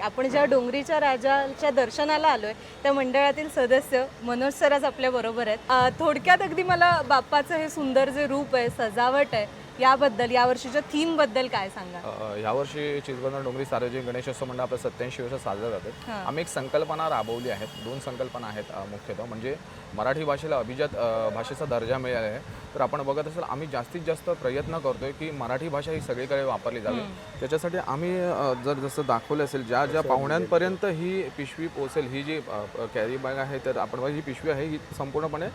आपण ज्या डोंगरीच्या राजाच्या दर्शनाला आलोय त्या मंडळातील सदस्य मनोज सर आज आपल्या बरोबर आहेत. थोडक्यात अगदी मला बाप्पाचं हे सुंदर जे रूप आहे, सजावट आहे, याबद्दल यावर्षीच्या थीम बद्दल काय सांगा? यावर्षी चिचबंदर डोंगरी सार्वजनिक गणेशोत्सव मंडळ आपलं 87 वर्ष साजरा जातात. आम्ही एक संकल्पना राबवली आहेत. 2 संकल्पना आहेत मुख्यतः. म्हणजे मराठी भाषेला अभिजात भाषेचा दर्जा मिळाला आहे. तर आपण बघत असेल आम्ही जास्तीत जास्त प्रयत्न करतोय की मराठी भाषा ही सगळीकडे वापरली जावी. त्याच्यासाठी आम्ही जर जसं दाखवलं असेल ज्या पाहुण्यांपर्यंत ही पिशवी पोहोचेल, ही जी कॅरी बॅग आहे, तर आपण ही पिशवी आहे ही संपूर्णपणे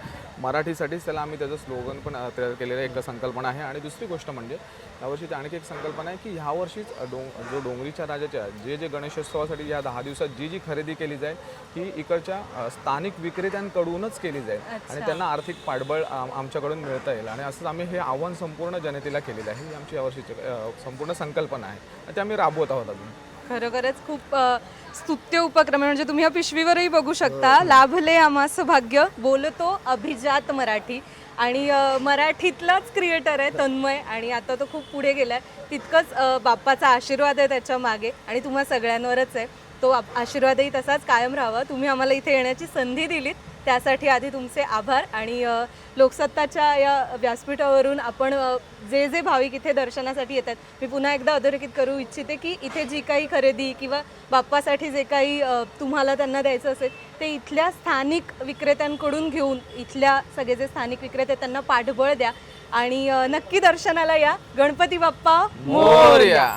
मराठीसाठीच त्याला आम्ही त्याचं स्लोगन पण तयार केलेलं एक संकल्पना आहे. आणि दुसरी गोष्ट म्हणजे यावर्षीची आणखी एक संकल्पना आहे की ह्यावर्षीच जो डोंगरीच्या राजाच्या जे गणेशोत्सवासाठी या 10 दिवसात जी खरेदी केली जाईल ही इकडच्या स्थानिक विक्रेत्यांकडूनच केली जाईल आणि त्यांना आर्थिक पाठबळ आमच्याकडून मिळता येईल. आणि असंच आम्ही हे आव्हान संपूर्ण जनतेला केलेलं आहे. ही आमची यावर्षीची संपूर्ण संकल्पना आहे आणि ते आम्ही राबवत आहोत अजून. खरोखरच खूप स्तुत्य उपक्रम म्हणजे तुम्ही या पिशवीवरही बघू शकता. लाभले आम्हास भाग्य, बोलतो अभिजात मराठी. आणि मराठीतलाच क्रिएटर आहे तन्मय आणि आता तो खूप पुढे गेलाय. तितकंच बाप्पाचा आशीर्वाद आहे त्याच्या मागे आणि तुम्हा सगळ्यांवरच आहे. तो आशीर्वादही तसाच कायम राहावा. तुम्ही आम्हाला इथे येण्याची संधी दिलीत त्यासाठी आधी तुमचे आभार. आणि लोकसत्ताच्या या व्यासपीठावरून आपण जे भाविक इथे दर्शनासाठी येतात, मी पुन्हा एकदा अधोरेखित करू इच्छिते की इथे जी काही खरेदी किंवा बाप्पासाठी जे काही तुम्हाला त्यांना द्यायचं असेल ते इथल्या स्थानिक विक्रेत्यांकडून घेऊन इथल्या सगळे जे स्थानिक विक्रेते त्यांना पाठबळ द्या आणि नक्की दर्शनाला या. गणपती बाप्पा मोरया.